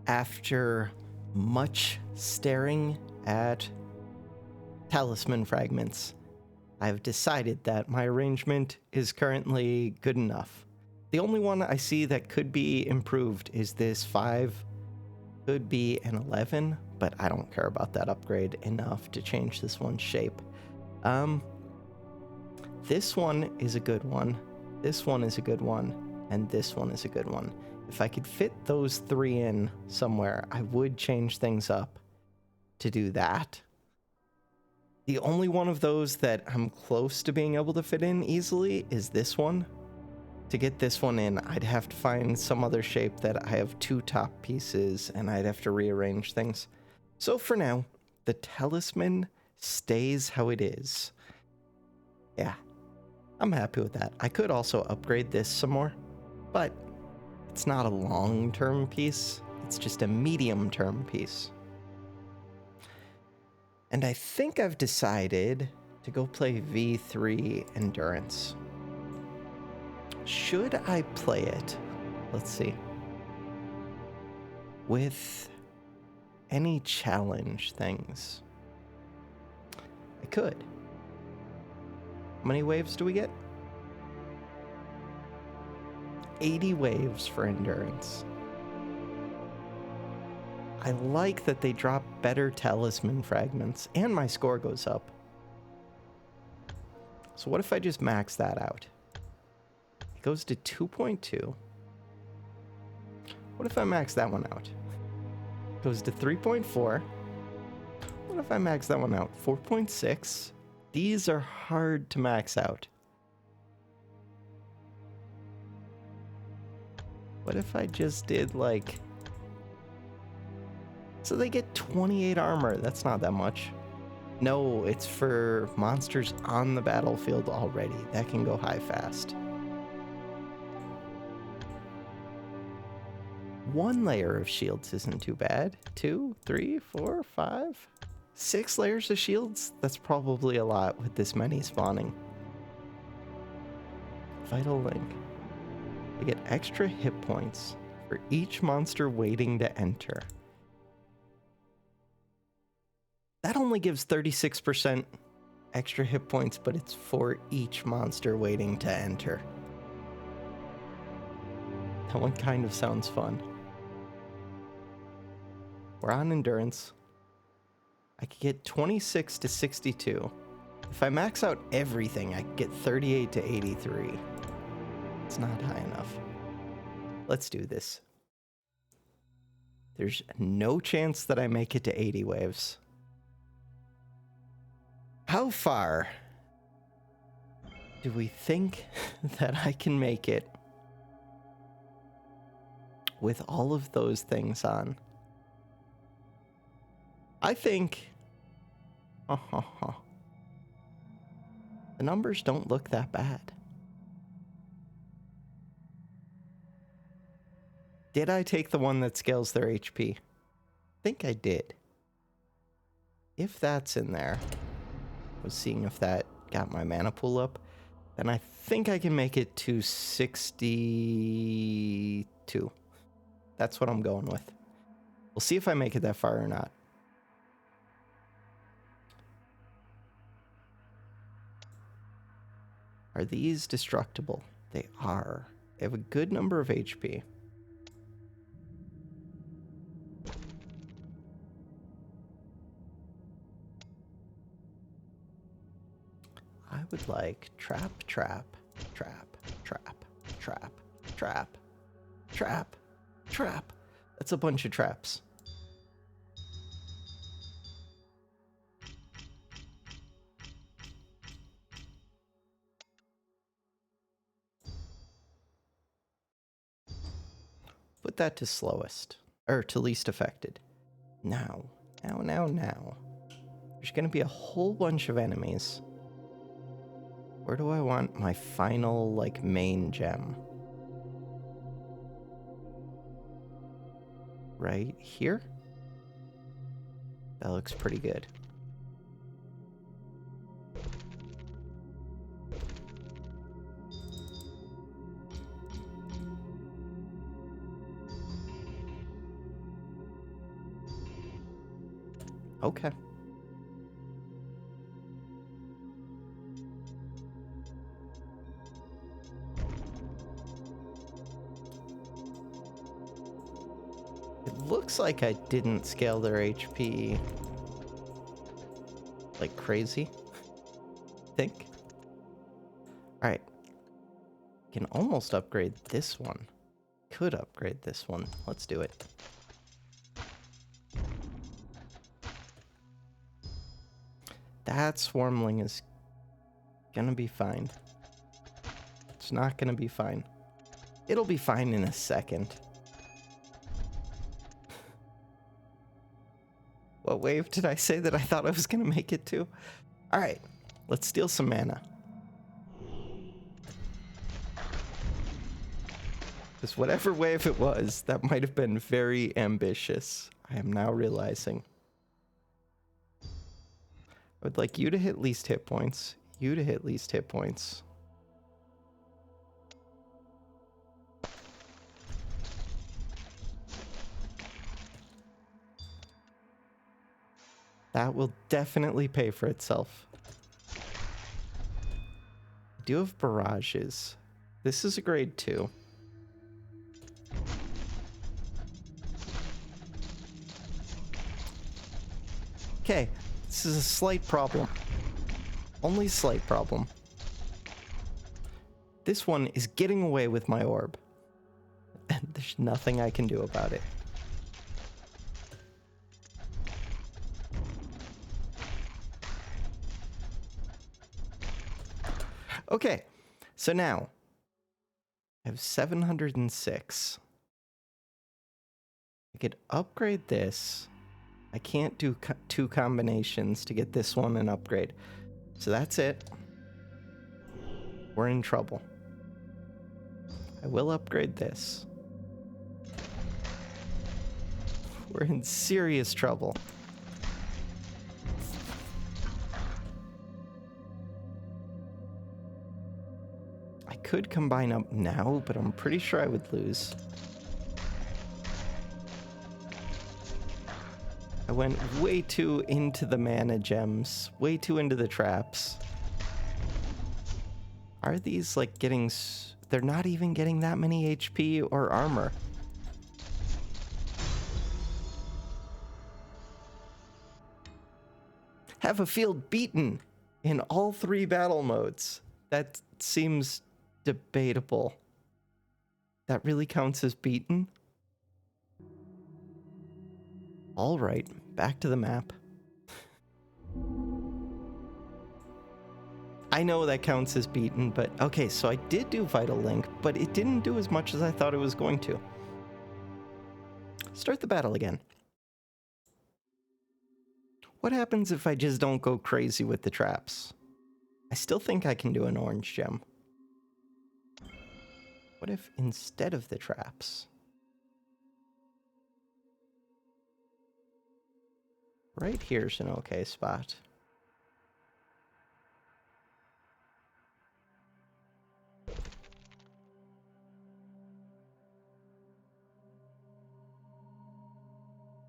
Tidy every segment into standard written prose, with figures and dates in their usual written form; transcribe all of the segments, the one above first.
after much staring at talisman fragments, I've decided that my arrangement is currently good enough. The only one I see that could be improved is this 5, could be an 11, but I don't care about that upgrade enough to change this one's shape. This one is a good one, this one is a good one, and this one is a good one. If I could fit those 3 in somewhere, I would change things up to do that. The only one of those that I'm close to being able to fit in easily is this one. To get this one in, I'd have to find some other shape that I have 2 top pieces, and I'd have to rearrange things. So for now, the talisman stays how it is. Yeah, I'm happy with that. I could also upgrade this some more, but it's not a long-term piece. It's just a medium-term piece. And I think I've decided to go play V3 Endurance. Should I play it? Let's see. With any challenge things? I could. How many waves do we get? 80 waves for Endurance. I like that they drop better talisman fragments, and my score goes up. So what if I just max that out? It goes to 2.2. What if I max that one out? It goes to 3.4. What if I max that one out? 4.6. These are hard to max out. What if I just did like... So they get 28 armor. That's not that much. No, it's for monsters on the battlefield already. That can go high fast. 1 layer of shields isn't too bad. 2, 3, 4, 5, 6 layers of shields? That's probably a lot with this many spawning. Vital Link. I get extra hit points for each monster waiting to enter. That only gives 36% extra hit points, but it's for each monster waiting to enter. That one kind of sounds fun. We're on Endurance. I could get 26 to 62. If I max out everything, I could get 38 to 83. It's not high enough. Let's do this. There's no chance that I make it to 80 waves. How far do we think that I can make it with all of those things on? I think... the numbers don't look that bad. Did I take the one that scales their HP? I think I did. If that's in there... was seeing if that got my mana pool up, then I think I can make it to 62. That's what I'm going with. We'll see if I make it that far or not. Are these destructible? They are. They have a good number of HP. I would like trap, trap, trap, trap, trap, trap, trap, trap. That's a bunch of traps. Put that to slowest, or to least affected. Now. There's gonna be a whole bunch of enemies. Where do I want my final, like, main gem? Right here? That looks pretty good. Okay. It looks like I didn't scale their HP like crazy, I think. All right. Can almost upgrade this one. Could upgrade this one. Let's do it. That swarmling is gonna be fine. It's not gonna be fine. It'll be fine in a second. What wave did I say that I thought I was gonna make it to? All right, let's steal some mana. Because whatever wave it was, that might have been very ambitious. I am now realizing. I would like you to hit least hit points. You to hit least hit points. That will definitely pay for itself. I do have barrages. This is a grade 2. Okay, this is a slight problem. Only slight problem. This one is getting away with my orb. And there's nothing I can do about it. Okay, so now I have 706. I could upgrade this. I can't do two combinations to get this one an upgrade. So that's it. We're in trouble. I will upgrade this. We're in serious trouble. I could combine up now, but I'm pretty sure I would lose. I went way too into the mana gems, way too into the traps. Are these like getting... They're not even getting that many HP or armor. Have a field beaten in all 3 battle modes. That seems debatable. That really counts as beaten? All right, back to the map. I know that counts as beaten, but okay, so I did do Vital Link, but it didn't do as much as I thought it was going to. Start the battle again. What happens if I just don't go crazy with the traps? I still think I can do an orange gem. What if instead of the traps? Right here's an okay spot.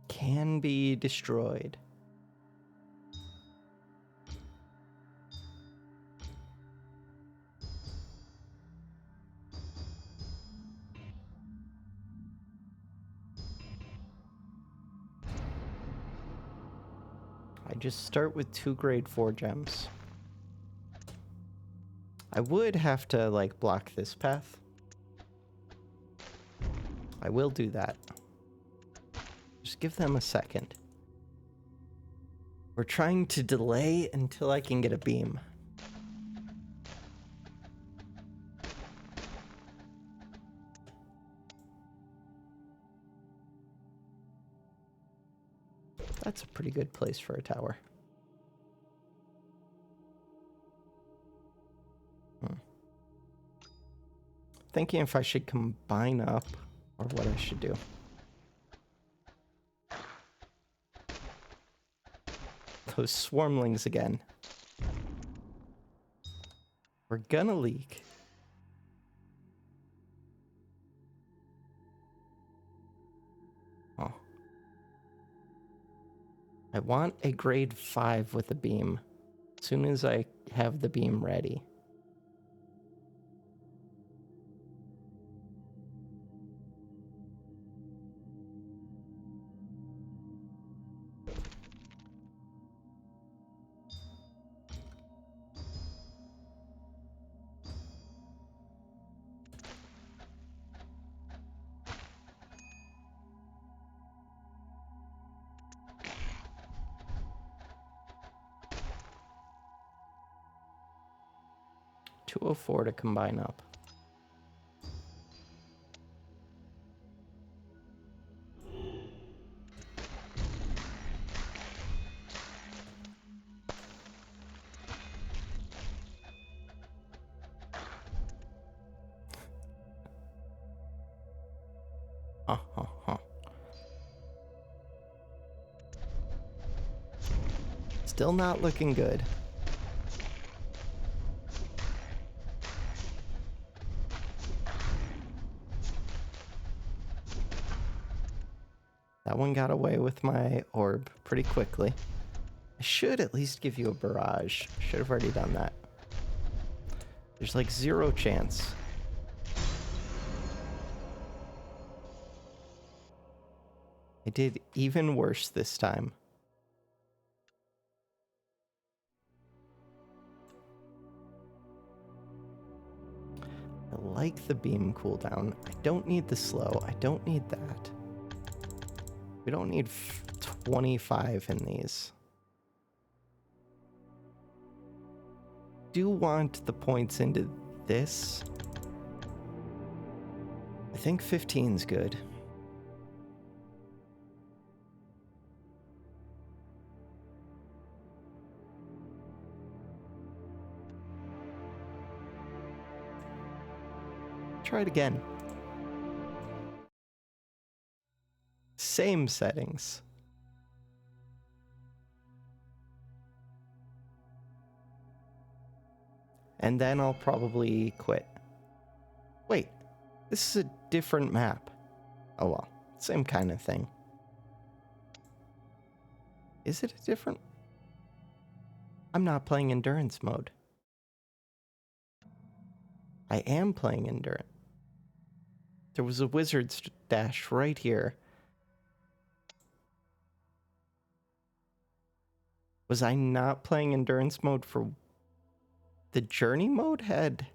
Can be destroyed. I just start with 2 grade 4 gems. I would have to like block this path. I will do that. Just give them a second. We're trying to delay until I can get a beam. That's a pretty good place for a tower. Thinking if I should combine up or what I should do. Those swarmlings again. We're gonna leak. Oh. I want a grade 5 with a beam. As soon as I have the beam ready. $204 to combine up. Still not looking good. That one got away with my orb pretty quickly. I should at least give you a barrage. Should have already done that. There's like 0 chance. I did even worse this time. I like the beam cooldown. I don't need the slow. I don't need that. We don't need 25 in these. Do want the points into this. I think 15's good. Try it again. Same settings. And then I'll probably quit. Wait, this is a different map. Oh well, same kind of thing. Is it a different? I'm not playing endurance mode. I am playing endurance. There was a wizard's dash right here. Was I not playing endurance mode for the journey mode had?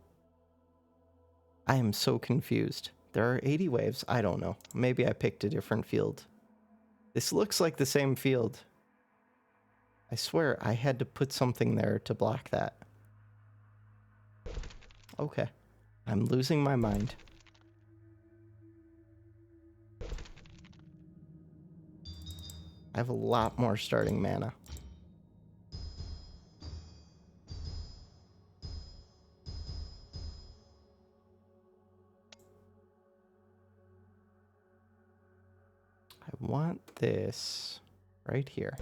I am so confused. There are 80 waves. I don't know. Maybe I picked a different field. This looks like the same field. I swear I had to put something there to block that. Okay. I'm losing my mind. I have a lot more starting mana. I want this right here.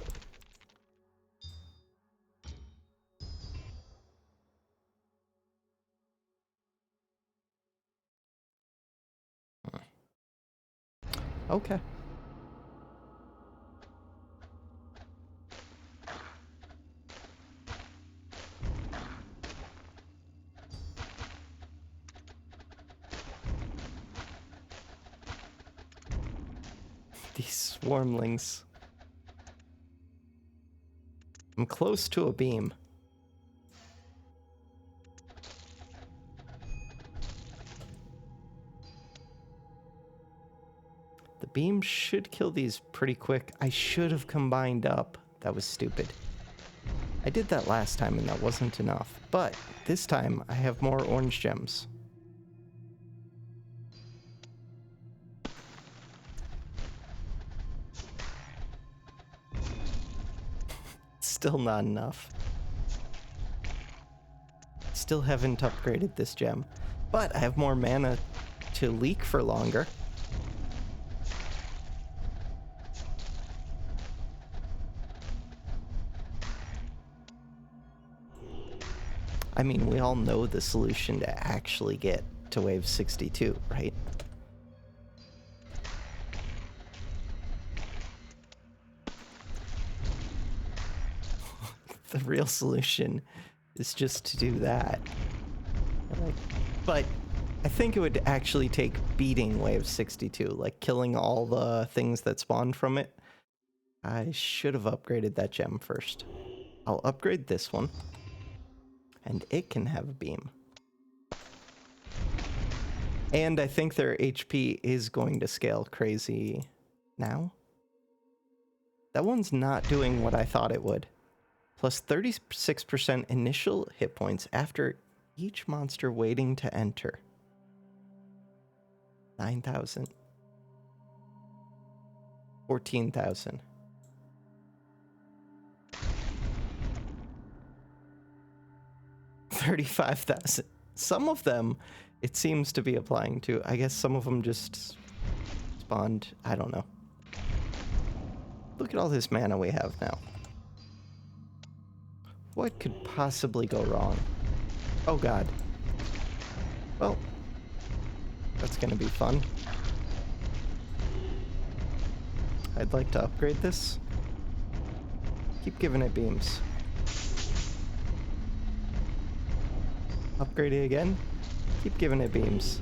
Okay. These swarmlings. I'm close to a beam. The beam should kill these pretty quick. I should have combined up. That was stupid. I did that last time and that wasn't enough. But this time I have more orange gems. Still not enough. Still haven't upgraded this gem. But I have more mana to leak for longer. I mean, we all know the solution to actually get to wave 62, right? The real solution is just to do that. But I think it would actually take beating wave 62, like killing all the things that spawned from it. I should have upgraded that gem first. I'll upgrade this one, and it can have a beam. And I think their HP is going to scale crazy now. That one's not doing what I thought it would. Plus 36% initial hit points after each monster waiting to enter. 9,000. 14,000. 35,000. Some of them it seems to be applying to. I guess some of them just spawned. I don't know. Look at all this mana we have now. What could possibly go wrong? Oh god. Well, that's gonna be fun. I'd like to upgrade this. Keep giving it beams. Upgrade it again. Keep giving it beams.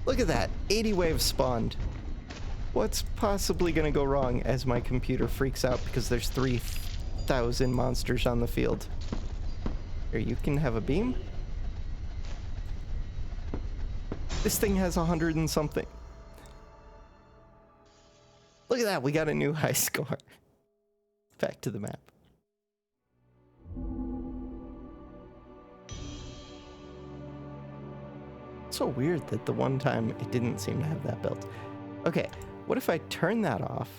Look at that. 80 waves spawned. What's possibly gonna go wrong as my computer freaks out because there's 3,000 monsters on the field? Here, you can have a beam. This thing has 100 and something. Look at that. We got a new high score. Back to the map. It's so weird that the one time it didn't seem to have that built. Okay, what if I turn that off?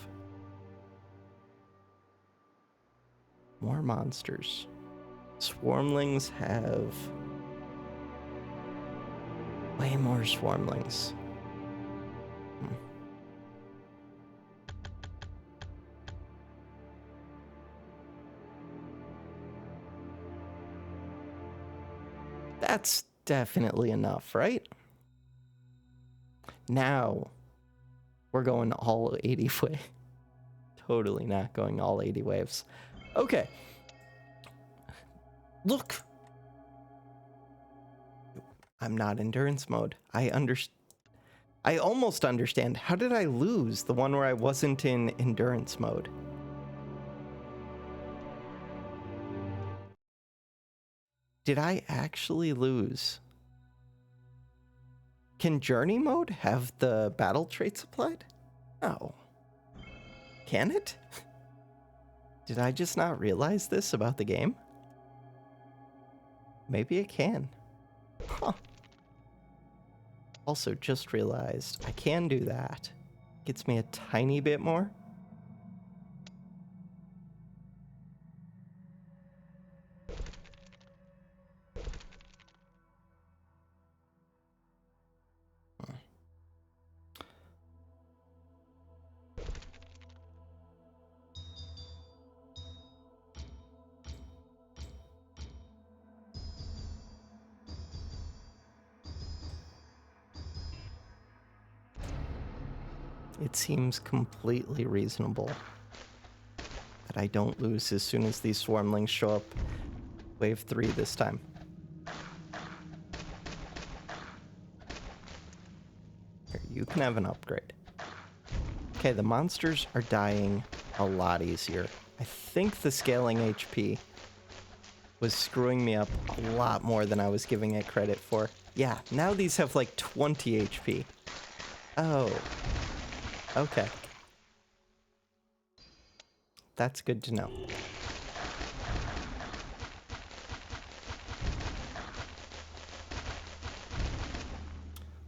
More monsters. Swarmlings have way more swarmlings. That's definitely enough, right? Now we're going all 80 waves. Totally not going all 80 waves. Okay. Look. I'm not endurance mode. I almost understand. How did I lose the one where I wasn't in endurance mode? Did I actually lose? Can journey mode have the battle traits applied? No. Can it? Did I just not realize this about the game? Maybe it can. Huh. Also, just realized I can do that. Gets me a tiny bit more. It seems completely reasonable that I don't lose as soon as these swarmlings show up. Wave 3 this time. Here, you can have an upgrade. Okay, the monsters are dying a lot easier. I think the scaling HP was screwing me up a lot more than I was giving it credit for. Yeah, now these have like 20 HP. Oh. Okay. That's good to know.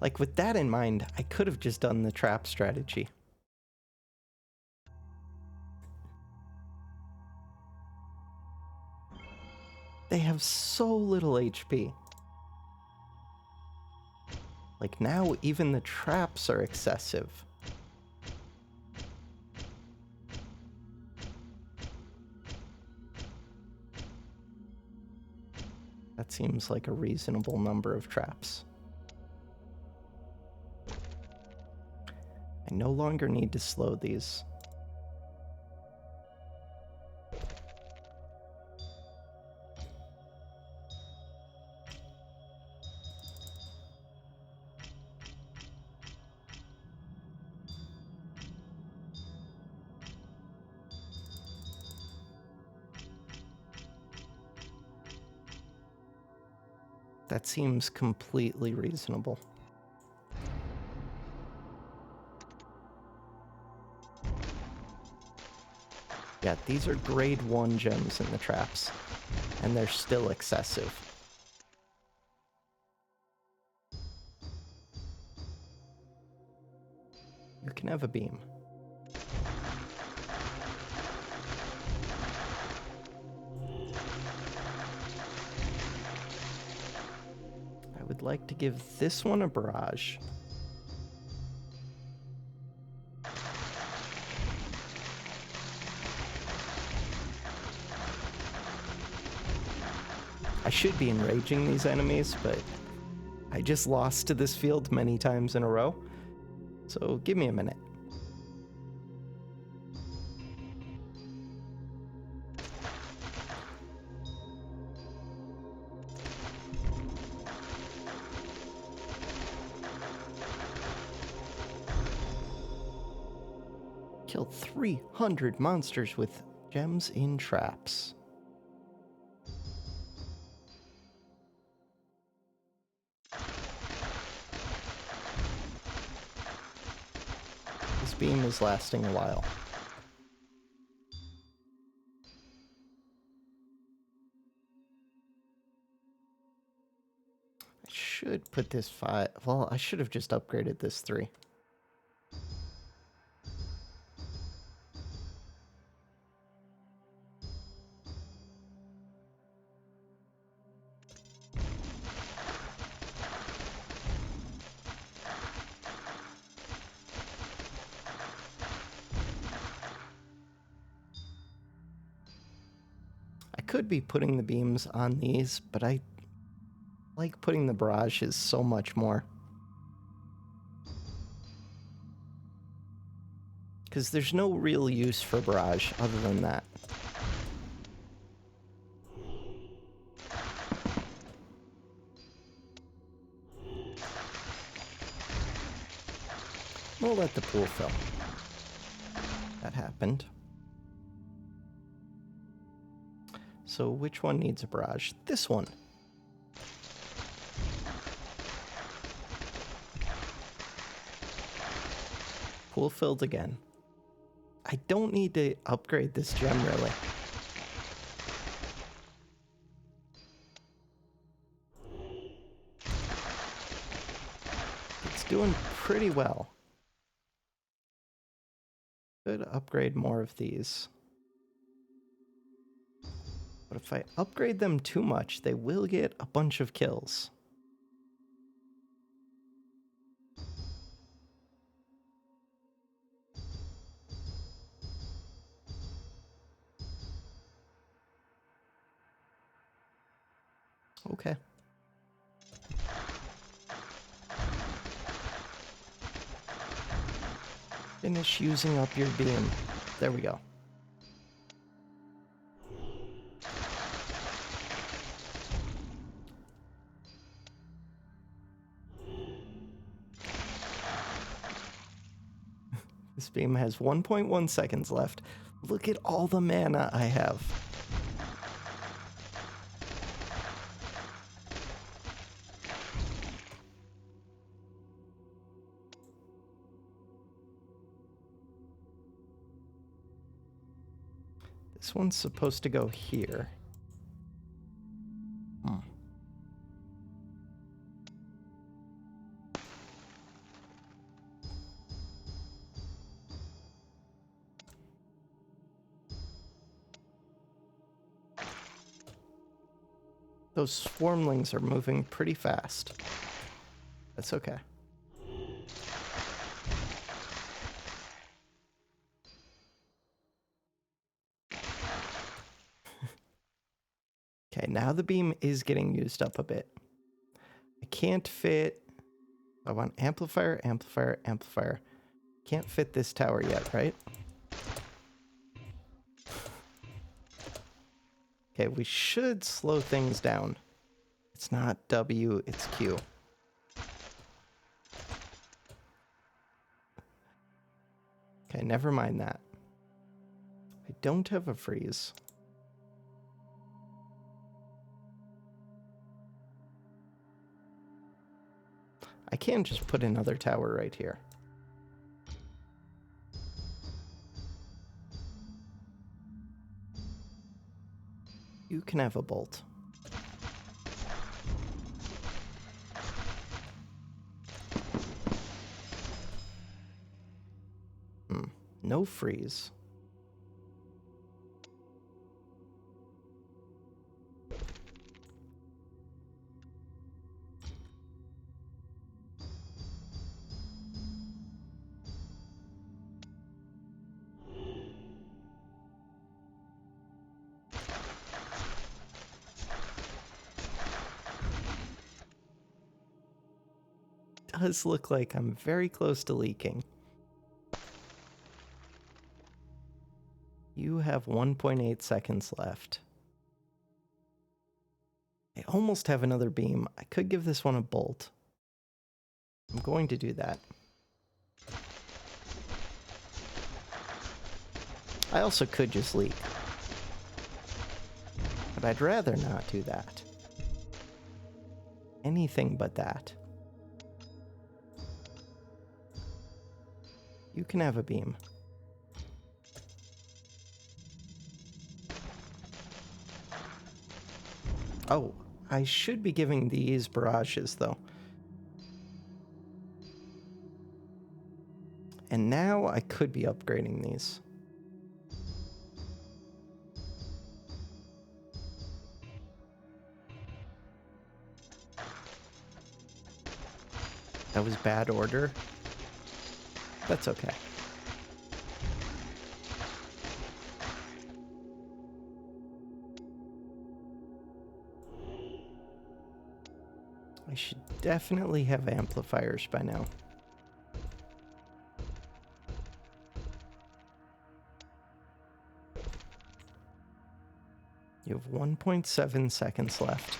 Like, with that in mind, I could have just done the trap strategy. They have so little HP. Like, now even the traps are excessive. That seems like a reasonable number of traps. I no longer need to slow these. That seems completely reasonable. Yeah, these are grade 1 gems in the traps, and they're still excessive. You can have a beam. I would like to give this one a barrage. I should be enraging these enemies, but I just lost to this field many times in a row. So give me a minute. Killed 300 monsters with gems in traps. This beam is lasting a while. I should put this 5. Well, I should have just upgraded this 3. I could be putting the beams on these, but I like putting the barrages so much more. Because there's no real use for barrage other than that. We'll let the pool fill. That happened. So which one needs a barrage? This one. Pool filled again. I don't need to upgrade this gem, really. It's doing pretty well. Could upgrade more of these. But if I upgrade them too much, they will get a bunch of kills. Okay. Finish using up your beam. There we go. This beam has 1.1 seconds left. Look at all the mana I have. This one's supposed to go here. Those swarmlings are moving pretty fast. That's okay. Okay, now the beam is getting used up a bit. I can't fit... I want amplifier, amplifier, amplifier. Can't fit this tower yet, right? Okay, we should slow things down. It's not W, it's Q. Okay, never mind that. I don't have a freeze. can just put another tower right here. You can have a bolt. No freeze. Does look like I'm very close to leaking. You have 1.8 seconds left. I almost have another beam. I could give this one a bolt. I'm going to do that. I also could just leak. But I'd rather not do that. Anything but that. You can have a beam. Oh, I should be giving these barrages, though. And now I could be upgrading these. That was bad order. That's okay. I should definitely have amplifiers by now. You have 1.7 seconds left.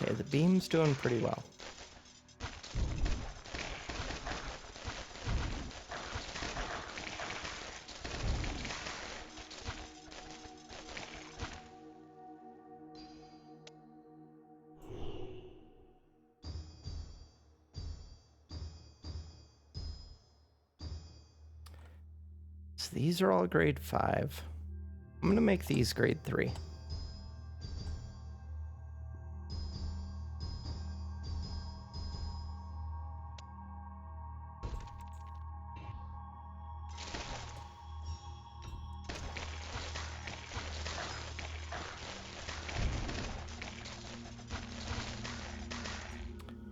Okay, the beam's doing pretty well. So these are all grade 5. I'm gonna make these grade 3.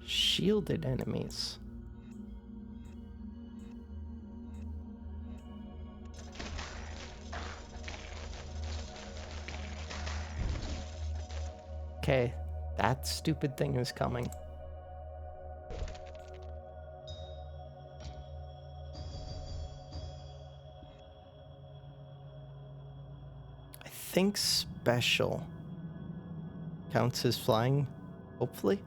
Shielded enemies. Okay, that stupid thing is coming. I think special counts as flying, hopefully.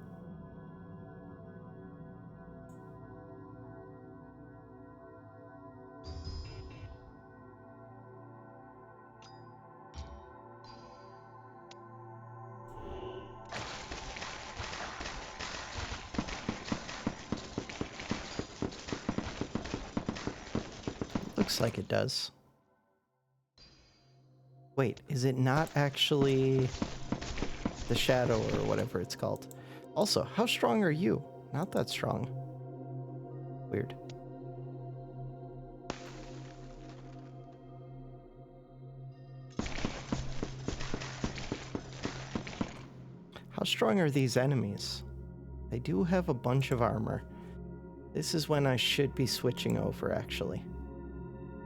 Looks like it does. Wait, is it not actually the shadow or whatever it's called? Also, how strong are you? Not that strong. Weird. How strong are these enemies? They do have a bunch of armor. This is when I should be switching over, actually.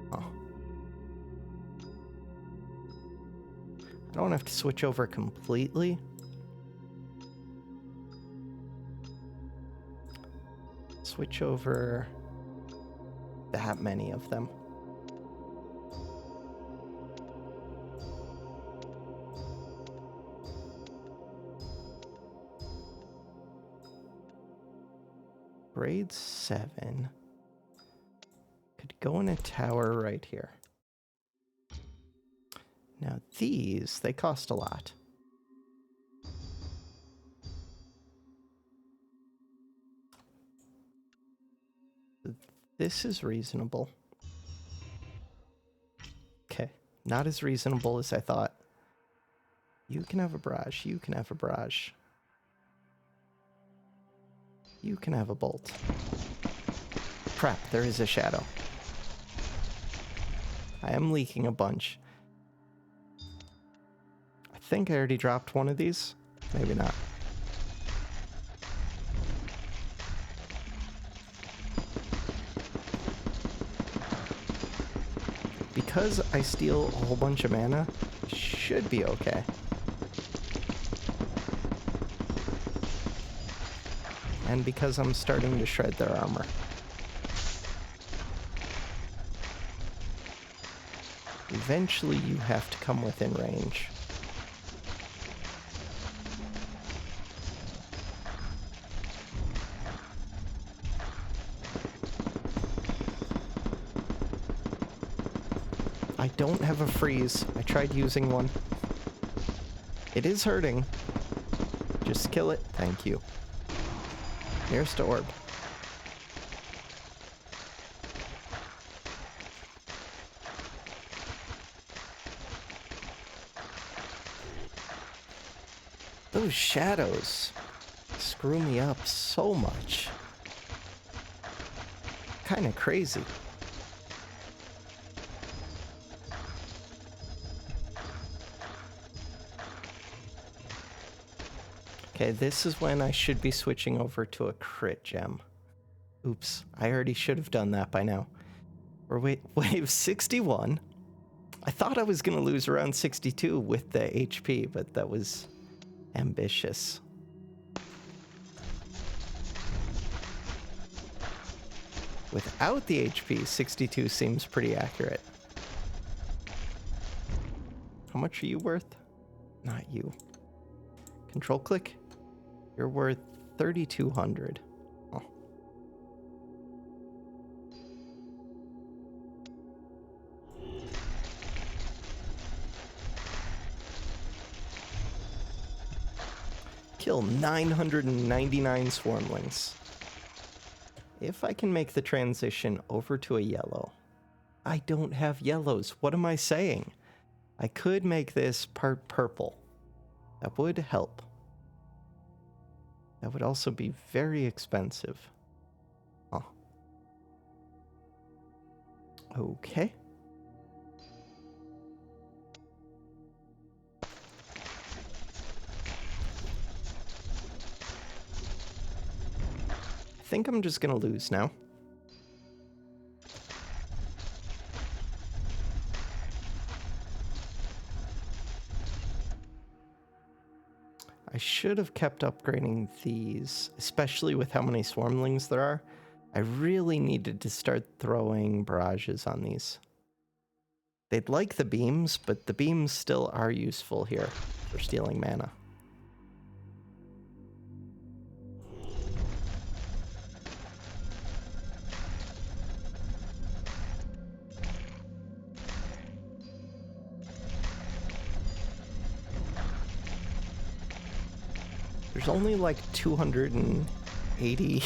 Oh. I don't have to switch over completely. Switch over that many of them. grade 7. Could go in a tower right here. Now these, they cost a lot. This is reasonable. Okay, not as reasonable as I thought. You can have a barrage, you can have a barrage. You can have a bolt. Crap, there is a shadow. I am leaking a bunch. I think I already dropped one of these. Maybe not. Because I steal a whole bunch of mana, I should be okay. And because I'm starting to shred their armor. Eventually you have to come within range. I don't have a freeze. I tried using one. It is hurting. Just kill it. Thank you. Nearest orb. Those shadows screw me up so much. Kind of crazy. Okay, this is when I should be switching over to a crit gem. Oops, I already should have done that by now. We're wave 61. I thought I was going to lose around 62 with the HP, but that was ambitious. Without the HP, 62 seems pretty accurate. How much are you worth? Not you. Control click. You're worth 3,200. Oh. Kill 999 swarmlings. If I can make the transition over to a yellow. I don't have yellows. What am I saying? I could make this part purple. That would help. That would also be very expensive. Oh. Okay. I think I'm just gonna lose now. I should have kept upgrading these, especially with how many swarmlings there are. I really needed to start throwing barrages on these. They'd like the beams, but the beams still are useful here for stealing mana. There's only like 280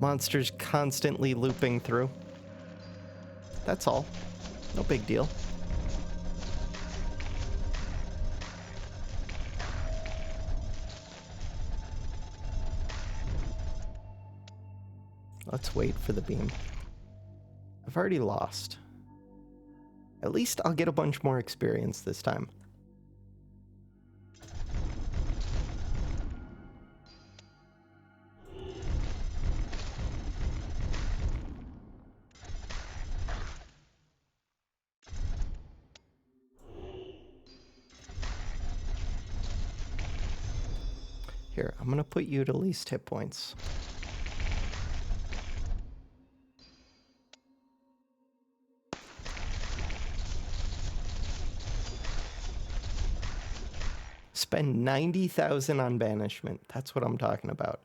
monsters constantly looping through. That's all. No big deal. Let's wait for the beam. I've already lost. At least I'll get a bunch more experience this time. Here, I'm gonna put you to least hit points. Spend 90,000 on banishment. That's what I'm talking about.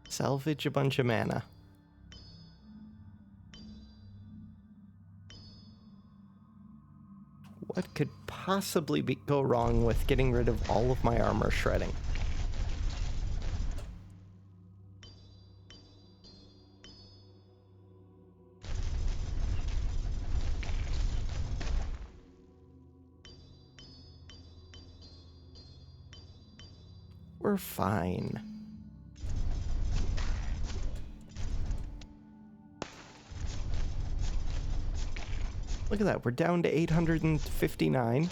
Salvage a bunch of mana. What could possibly go wrong with getting rid of all of my armor shredding? We're fine. Look at that, we're down to 859.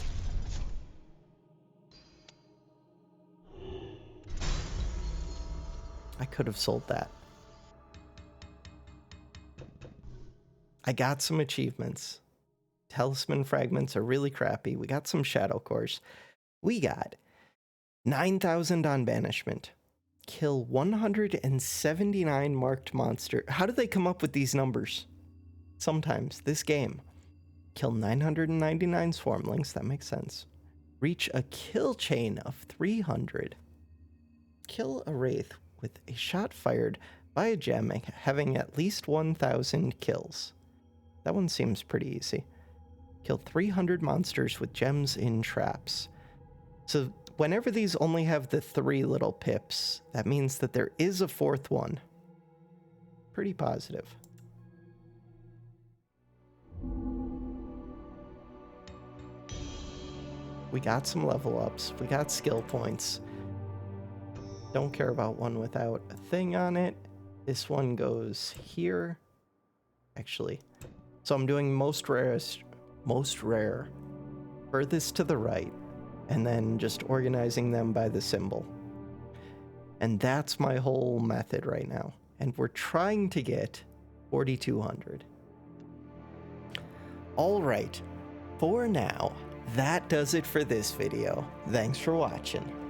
I could have sold that. I got some achievements. Talisman fragments are really crappy. We got some shadow cores. We got 9,000 on banishment. Kill 179 marked monster. How do they come up with these numbers? Sometimes. This game. Kill 999 swarmlings. That makes sense. Reach a kill chain of 300. Kill a wraith with a shot fired by a gem having at least 1,000 kills. That one seems pretty easy. Kill 300 monsters with gems in traps. So whenever these only have the 3 little pips, that means that there is a 4th one. Pretty positive. We got some level ups. We got skill points. Don't care about one without a thing on it. This one goes here. Actually, so I'm doing most rare, furthest to the right, and then just organizing them by the symbol. And that's my whole method right now. And we're trying to get 4,200. All right, for now, that does it for this video. Thanks for watching.